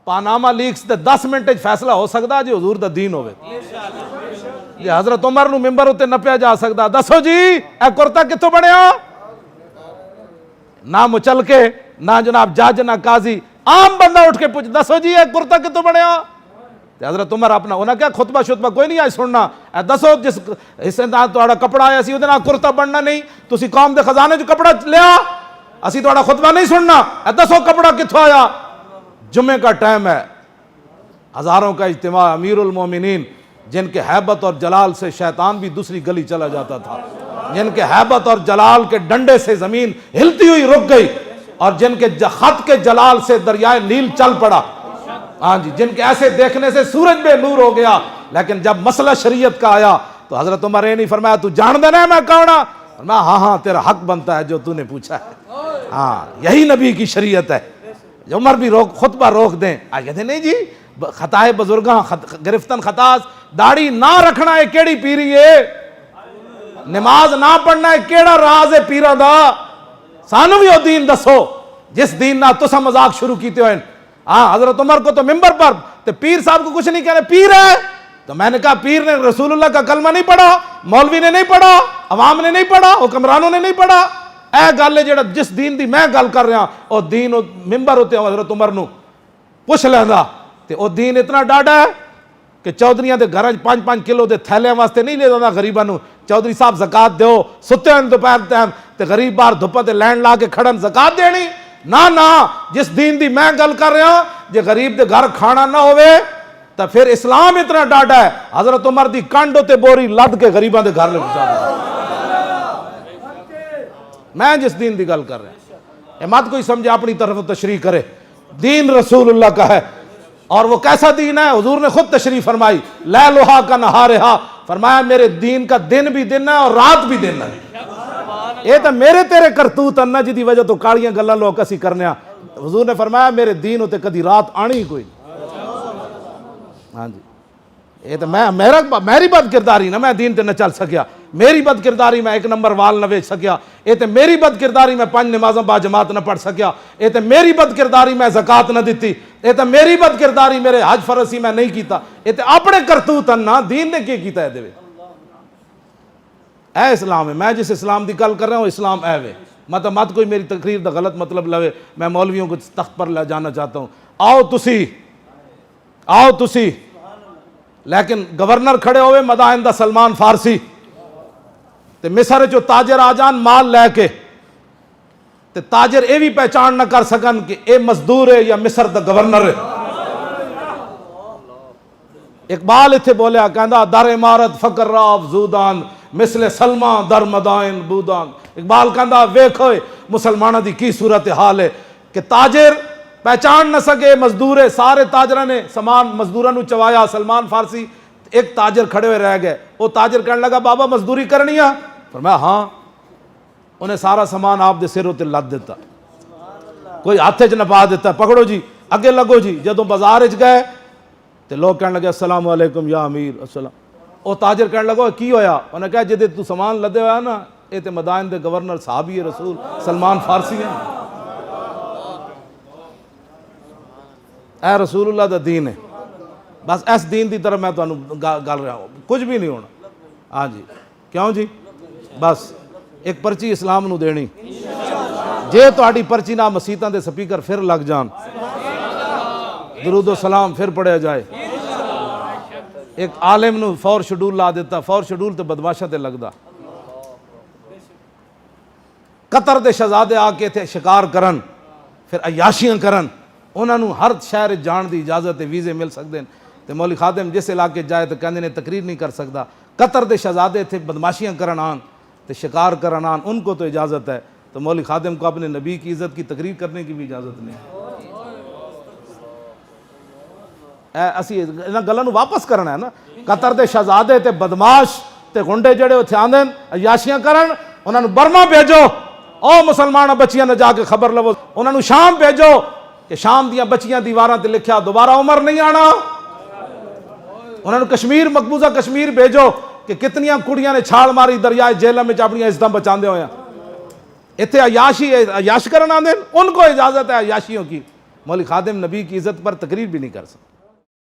Panama leaks دے 10 minute فیصلہ ہو سکتا جی حضور دا دین ہوئے جی حضرت عمر نو ممبر ہوتے نپیا جا سکتا دسو جی اے کرتا کتوں بنیا نہ مچل کے نہ جناب جج نہ قاضی عام بندہ اٹھ کے پوچھ دسو جی اے کرتا کتوں بنیا حضرت عمر اپنا انہاں کیا خطبہ شطبہ کوئی نہیں آئے سننا اے دسو جس حصے دا تہاڈا کپڑا آیا سی اودے نال کرتا بننا نہیں تسی قوم دے خزانے جو کپڑا لیا اسی تہاڈا خطبہ نہیں سننا اے دسو کپڑا کتھوں آیا جمعے کا ٹائم ہے ہزاروں کا اجتماع امیر المومنین جن کے ہیبت اور جلال سے شیطان بھی دوسری گلی چلا جاتا تھا جن کے ہیبت اور جلال کے ڈنڈے سے زمین ہلتی ہوئی رک گئی اور جن کے خط کے جلال سے دریائے نیل چل پڑا ہاں جی جن کے ایسے دیکھنے سے سورج بے نور ہو گیا لیکن جب مسئلہ شریعت کا آیا تو حضرت عمر نے نہیں فرمایا تو جان دینا ہے میں کون ہوں فرمایا ہاں ہاں تیرا حق بنتا ہے جو تو نے پوچھا ہے ہاں یہی نبی کی شریعت ہے عمر بھی خطبہ روک دیں آج کہتے نہیں جی خطائے بزرگاں گرفتن خطاز داڑھی نہ رکھنا ہے کیڑی پیری ہے نماز نہ پڑھنا ہے کیڑا راز ہے پیرا دا سانو بھی وہ دین دسو جس دین نہ تسا مذاق شروع کیتے ہوئے ہاں حضرت عمر کو تو ممبر پر تے پیر صاحب کو کچھ نہیں کہنے پیر ہے تو میں نے کہا پیر نے رسول اللہ کا کلمہ نہیں پڑھا مولوی نے نہیں پڑھا عوام نے نہیں پڑھا حکمرانوں نے نہیں پڑھا اے گل ہے جڑا جس دین دی میں گل کر رہا او دین ممبر ہوتے ہیں حضرت عمر نو پوچھ لیندا تے او دین اتنا ڈاڈا ہے کہ چودھریاں دے گھراں 5-5 کلو دے تھیلیاں واسطے نہیں لے جاندا غریباں نو چودھری صاحب زکات دیو ستے ہیں دوپہر ٹائم تے غریب بار دھوپا تے لینڈ لا کے کھڑن زکات دینی نہ جس دین دی میں گل کر رہا جے غریب دے گھر کھانا نہ ہوئے تو پھر اسلام اتنا ڈاڈا ہے حضرت عمر دی کانڈو تے بوری لد کے غریباں دے گھر لے پہنچا میں جس دین دی گل کر رہا مت کوئی سمجھے اپنی طرف تشریح کرے دین رسول اللہ کا ہے اور وہ کیسا دین ہے حضور نے خود تشریح فرمائی لیلھا کا نہارھا فرمایا میرے دین کا دن بھی دن ہے اور رات بھی دن ہے یہ تو میرے تیرے کرتوت انہ جی دی وجہ تو کاڑیاں گلاں لوگ اسی کرنے حضور نے فرمایا میرے دین ہوتے کدی رات آنی ہی کوئی ہاں جی یہ تو میری بد کرداری نہ میں دین تے نہ چل سکیا میری بد کرداری میں 1 نمبر وال نہ ویچ سکیا یہ تو میری بد کرداری میں 5 نمازاں با جماعت نہ پڑھ سکیا یہ تو میری بد کرداری میں زکات نہ دیتی یہ تو میری بد کرداری میرے حج فرضی میں نہیں کیتا یہ تو اپنے کرتوت انہ دین نے کی کیتا ہے دے اے اسلام ہے میں جس اسلام دی گل کر رہا ہوں اسلام اے وے مت کوئی میری تقریر دا غلط مطلب لوے میں مولویوں کو تخت پر لے جانا چاہتا ہوں آؤ تسی لیکن گورنر کھڑے ہوئے مدائن دا سلمان فارسی تے مصر جو تاجر آ جان مال لے کے تے تاجر اے بھی پہچان نہ کر سکن کہ اے مزدور ہے یا مصر دا گورنر ہے اقبال اتھے بولیا کہندا در عمارت فقر را افزودان مثل سلمہ در مدائن بودان اقبال کہندا ویکھو مسلمانہ دی کی صورت حال ہے کہ تاجر پہچان نہ سکے مزدور ہے سارے تاجرہ نے سامان مزدورہ نو چوایا سلمان فارسی ایک تاجر کھڑے ہوئے رہ گئے وہ تاجر کہنے لگا بابا مزدوری کرنی ہے فرمایا ہاں انہیں سارا سامان آپ دے سر ہوتے لد دیتا کوئی ہاتھے چ نہ پا دیتا پکڑو جی اگے لگو جی جدوں بازار وچ گئے تے لوگ کہنے لگے السلام علیکم یا امیر السلام وہ تاجر کہنے لگا کی ہویا انہیں کہا جدے تو سامان لدے ہوا نا یہ تے مدائن دے گورنر صحابی رسول سلمان فارسی ہیں اے رسول اللہ دا دین ہے بس اس دین دی طرف میں تو گل رہا ہوں کچھ بھی نہیں ہونا ہاں جی کیوں جی بس ایک پرچی اسلام نو دینی جے تہاڈی پرچی نہ مسیتاں دے سپیکر پھر لگ جان درود و سلام پھر پڑھیا جائے ایک عالم نو فور شیڈول لا دیتا فور شیڈول تے بدماشاں تے لگدا قطر دے شہزادے آ کے تھے شکار کرن پھر عیاشیاں کرن انہاں نو ہر شہر جان دی اجازت ویزے مل سکدے تے مولوی خادم جس علاقے جائے تو کہندے نے تقریر نہیں کر سکتا قطر دے شہزادے تھے بدماشیاں کرن آن تے شکار کرن آن ان کو تو اجازت ہے تو مولوی خادم کو اپنے نبی کی عزت کی تقریر کرنے کی بھی اجازت نہیں اسی انہاں گلاں نو واپس کرنا ہے نا قطر دے شہزادے تے بدماش تے گنڈے جڑے اوتھے آندن عیاشیاں کرن انہاں نو برما بھیجو او مسلمان بچیاں نے جا کے خبر لو انہاں نو شام بھیجو کہ شام دیاں بچیاں دیواراں تے لکھیا دوبارہ عمر نہیں آنا انہاں نو کشمیر مقبوضہ کشمیر بھیجو کہ کتنیاں کڑیاں نے چھال ماری دریائے جہلم وچ اپنی عزتاں بچاندے ہوئے ایتھے عیاش کرن آندے ان کو اجازت ہے عیاشیوں کی مولوی خادم نبی کی عزت پر تقریر بھی نہیں کر سکتا.